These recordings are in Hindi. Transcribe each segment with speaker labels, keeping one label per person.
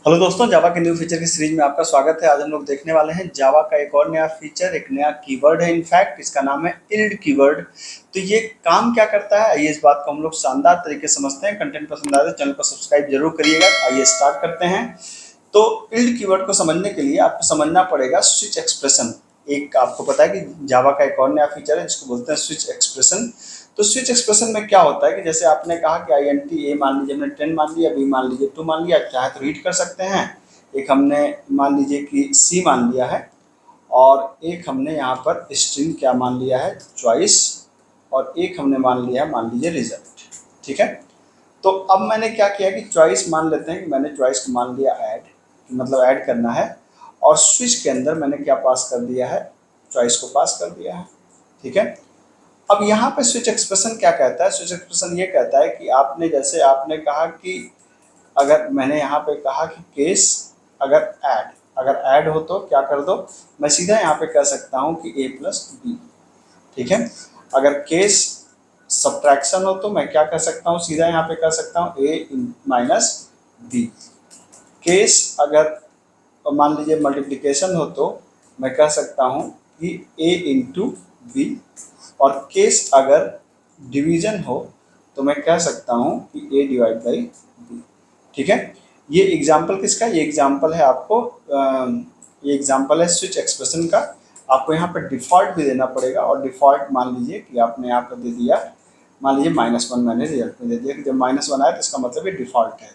Speaker 1: हेलो दोस्तों, जावा के न्यू फीचर की सीरीज में आपका स्वागत है। आज हम लोग देखने वाले हैं जावा का एक और नया फीचर, एक नया कीवर्ड है। इनफैक्ट इसका नाम है इल्ड कीवर्ड। तो ये काम क्या करता है, आइए इस बात को हम लोग शानदार तरीके से समझते हैं। कंटेंट पसंद आए तो चैनल को सब्सक्राइब जरूर करिएगा। आइए स्टार्ट करते हैं। तो इल्ड कीवर्ड को समझने के लिए आपको समझना पड़ेगा स्विच एक्सप्रेशन। एक आपको पता है कि जावा का एक और नया फीचर है जिसको बोलते हैं स्विच एक्सप्रेशन। तो स्विच एक्सप्रेशन में क्या होता है कि जैसे आपने कहा कि आई एन टी ए मान लीजिए हमने 10 मान लिया, बी मान लीजिए 2 मान लिया, चाहे तो रीड कर सकते हैं। एक हमने मान लीजिए कि सी मान लिया है, और एक हमने यहाँ पर स्ट्रिंग क्या मान लिया है, चॉइस, और एक हमने मान लिया है मान लीजिए रिजल्ट। ठीक है। तो अब मैंने क्या किया कि चॉइस मान लेते हैं कि मैंने चॉइस को मान लिया ऐड, मतलब ऐड करना है, और स्विच के अंदर मैंने क्या पास कर दिया है, चॉइस को पास कर दिया है। ठीक है। अब यहाँ पे स्विच एक्सप्रेशन क्या कहता है, स्विच एक्सप्रेशन ये कहता है कि आपने जैसे आपने कहा कि अगर मैंने यहाँ पे कहा कि केस अगर ऐड हो तो क्या कर दो, मैं सीधा यहाँ पे कह सकता हूँ कि a प्लस बी। ठीक है। अगर केस सब्ट्रैक्शन हो तो मैं क्या कह सकता हूँ, सीधा यहाँ पे कह सकता हूँ a माइनस बी। केस अगर मान लीजिए मल्टीप्लिकेशन हो तो मैं कह सकता हूँ कि a इंटू बी, और केस अगर डिवीजन हो तो मैं कह सकता हूँ कि a डिवाइड बाई बी। ठीक है। ये एग्जाम्पल किसका, ये एग्जाम्पल है आपको ये एग्जाम्पल है स्विच एक्सप्रेशन का। आपको यहाँ पर डिफ़ॉल्ट भी देना पड़ेगा, और डिफ़ॉल्ट मान लीजिए कि आपने यहाँ पर दे दिया, मान लीजिए -1 मैंने रिजल्ट में दे दिया कि जब -1 आया तो इसका मतलब ये डिफ़ॉल्ट है।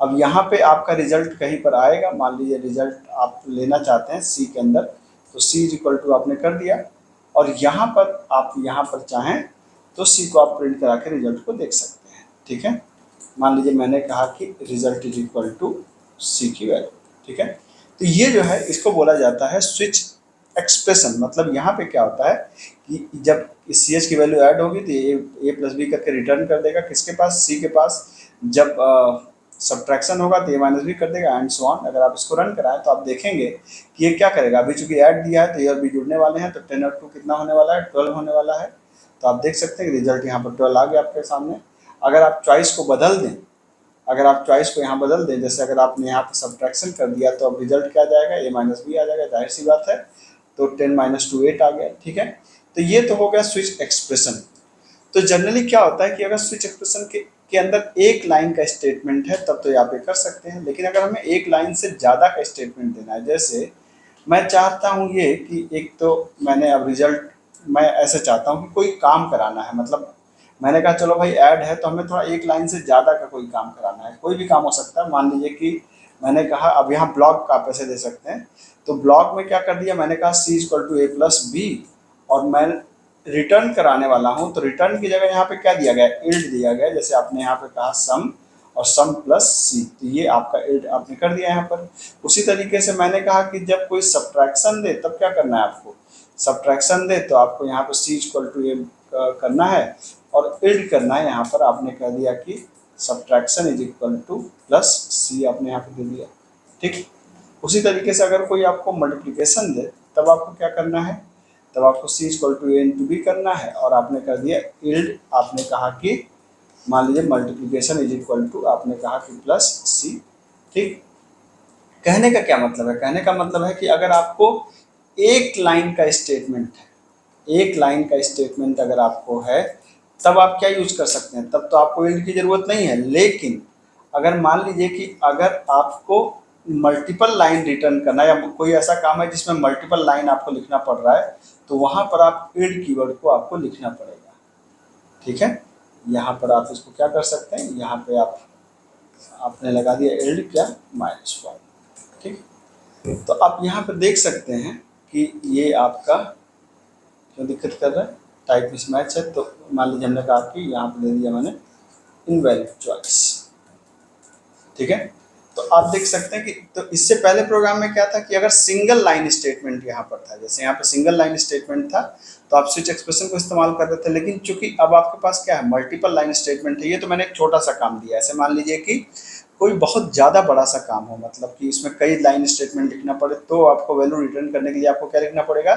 Speaker 1: अब यहाँ पे आपका रिजल्ट कहीं पर आएगा, मान लीजिए रिजल्ट आप लेना चाहते हैं सी के अंदर, तो सी इक्वल टू आपने कर दिया, और यहाँ पर आप यहाँ पर चाहें तो सी को आप प्रिंट करा के रिजल्ट को देख सकते हैं। ठीक है। मान लीजिए मैंने कहा कि रिजल्ट इज इक्वल टू सी की वैल्यू। ठीक है। तो ये जो है इसको बोला जाता है स्विच एक्सप्रेशन। मतलब यहाँ पे क्या होता है कि जब सी एच की वैल्यू ऐड होगी तो ए प्लस बी करके रिटर्न कर देगा किसके पास, सी के पास। जब सब्ट्रैक्शन होगा तो ए माइनस बी कर देगा, एंड सो ऑन। अगर आप इसको रन कराएं तो आप देखेंगे कि ये क्या करेगा। अभी चूंकि ऐड दिया है तो ए और बी जुड़ने वाले हैं, तो 10 और 2 कितना होने वाला है, 12 होने वाला है। तो आप देख सकते हैं कि रिजल्ट यहाँ पर 12 आ गया आपके सामने। अगर आप चॉइस को बदल दें, अगर आप चॉइस को यहाँ बदल दें, जैसे अगर आपने यहाँ पर सब्ट्रैक्शन कर दिया तो अब रिजल्ट क्या आ जाएगा, ए माइनस बी आ जाएगा, जाहिर सी बात है। तो 10 माइनस 2 8 आ गया। ठीक है। तो ये तो हो गया स्विच एक्सप्रेशन। तो जनरली क्या होता है कि अगर स्विच एक्सप्रेशन के अंदर एक लाइन का स्टेटमेंट है तब तो यहाँ पे कर सकते हैं, लेकिन अगर हमें एक लाइन से ज़्यादा का स्टेटमेंट देना है, जैसे मैं चाहता हूँ ये कि एक तो मैंने अब रिजल्ट, मैं ऐसे चाहता हूँ कि कोई काम कराना है, मतलब मैंने कहा चलो भाई ऐड है तो हमें थोड़ा एक लाइन से ज़्यादा का कोई काम कराना है, कोई भी काम हो सकता है। मान लीजिए कि मैंने कहा अब यहाँ ब्लॉक का आप ऐसे दे सकते हैं, तो ब्लॉक में क्या कर दिया, मैंने कहा C equal to A plus B, और मैं रिटर्न कराने वाला हूँ तो रिटर्न की जगह यहाँ पे क्या दिया गया, इल्ड दिया गया। जैसे आपने यहाँ पे कहा सम और सम प्लस सी, तो ये आपका इल्ड आपने कर दिया यहाँ पर। उसी तरीके से मैंने कहा कि जब कोई सब्ट्रैक्शन दे तब क्या करना है आपको, सब्ट्रैक्शन दे तो आपको यहाँ पर सी इक्वल टू ए करना है, और इल्ड करना है। यहाँ पर आपने कह दिया कि subtraction is equal to plus C, आपने यहाँ पर दे दिया। ठीक। उसी तरीके से अगर कोई आपको मल्टीप्लिकेशन दे तब आपको क्या करना है, तब आपको C equal to A into B करना है, और आपने कर दिया इल्ड, आपने कहा कि मान लीजिए मल्टीप्लिकेशन इज इक्वल टू आपने कहा कि प्लस सी। ठीक। कहने का क्या मतलब है, कहने का मतलब है कि अगर आपको एक लाइन का स्टेटमेंट है, एक लाइन का स्टेटमेंट अगर आपको है तब आप क्या यूज कर सकते हैं, तब तो आपको इल्ड की जरूरत नहीं है। लेकिन अगर मान लीजिए कि अगर आपको मल्टीपल लाइन रिटर्न करना है, या कोई ऐसा काम है जिसमें मल्टीपल लाइन आपको लिखना पड़ रहा है, तो वहां पर आप इल्ड कीवर्ड को आपको लिखना पड़ेगा। ठीक है। यहाँ पर आप इसको क्या कर सकते हैं, यहाँ पे आपने लगा दिया इल्ड क्या, -1। ठीक। तो आप यहाँ पर देख सकते हैं कि ये आपका क्यों दिक्कत कर रहा है, टाइप मिसमैच है। तो मान लीजिए हमने कहा कि यहाँ पर दे दिया मैंने इनवैलिड चॉइस। ठीक है। तो आप देख सकते हैं कि तो इससे पहले प्रोग्राम में क्या था कि अगर सिंगल लाइन स्टेटमेंट यहाँ पर था, जैसे यहाँ पर सिंगल लाइन स्टेटमेंट था तो आप स्विच एक्सप्रेशन को इस्तेमाल कर रहे थे। लेकिन चूंकि अब आपके पास क्या है, मल्टीपल लाइन स्टेटमेंट है, ये तो मैंने एक छोटा सा काम दिया। ऐसे मान लीजिए कि कोई बहुत ज़्यादा बड़ा सा काम हो, मतलब कि इसमें कई लाइन स्टेटमेंट लिखना पड़े, तो आपको वैल्यू रिटर्न करने के लिए आपको क्या लिखना पड़ेगा,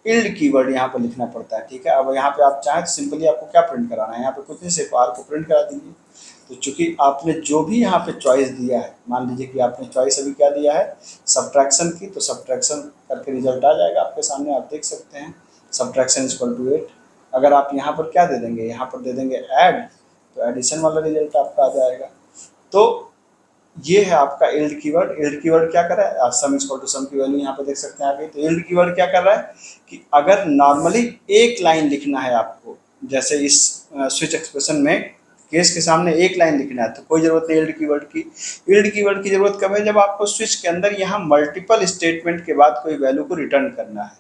Speaker 1: इल्ड कीवर्ड यहाँ पर लिखना पड़ता है। ठीक है। अब यहाँ पे आप चाहें तो सिंपली आपको क्या प्रिंट कराना है, यहाँ पे कुछ नहीं, सिर्फ आर को प्रिंट करा दीजिए। तो चूंकि आपने जो भी यहाँ पे चॉइस दिया है, मान लीजिए कि आपने चॉइस अभी क्या दिया है, सब्ट्रैक्शन की, तो सब्ट्रैक्शन करके रिजल्ट आ जाएगा आपके सामने, आप देख सकते हैं सब्ट्रैक्शन इक्वल टू 8। अगर आप यहाँ पर क्या दे देंगे, यहाँ पर दे देंगे ऐड, तो एडिशन वाला रिजल्ट आपका आ जाएगा। तो ये है आपका इल्ड कीवर्ड। इल्ड कीवर्ड क्या कर रहा है, सम इक्वल टू सम की वैल्यू यहाँ पे देख सकते हैं आगे। तो इल्ड कीवर्ड क्या कर रहा है कि अगर नॉर्मली एक लाइन लिखना है आपको, जैसे इस स्विच एक्सप्रेशन में केस के सामने एक लाइन लिखना है, तो कोई जरूरत नहीं इल्ड कीवर्ड की। इल्ड कीवर्ड की जरूरत कब है, जब आपको स्विच के अंदर यहाँ मल्टीपल स्टेटमेंट के बाद कोई वैल्यू को रिटर्न करना है।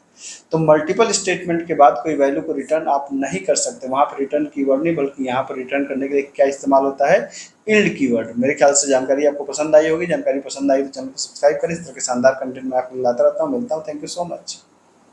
Speaker 1: तो मल्टीपल स्टेटमेंट के बाद कोई वैल्यू को रिटर्न आप नहीं कर सकते, वहाँ पर रिटर्न कीवर्ड नहीं, बल्कि यहाँ पर रिटर्न करने के लिए क्या इस्तेमाल होता है, इल्ड कीवर्ड। मेरे ख्याल से जानकारी आपको पसंद आई होगी। जानकारी पसंद आई तो चैनल को सब्सक्राइब करें। इस तरह के शानदार कंटेंट मैं आपको लाता रहता हूँ। मिलता हूँ। Thank you so much.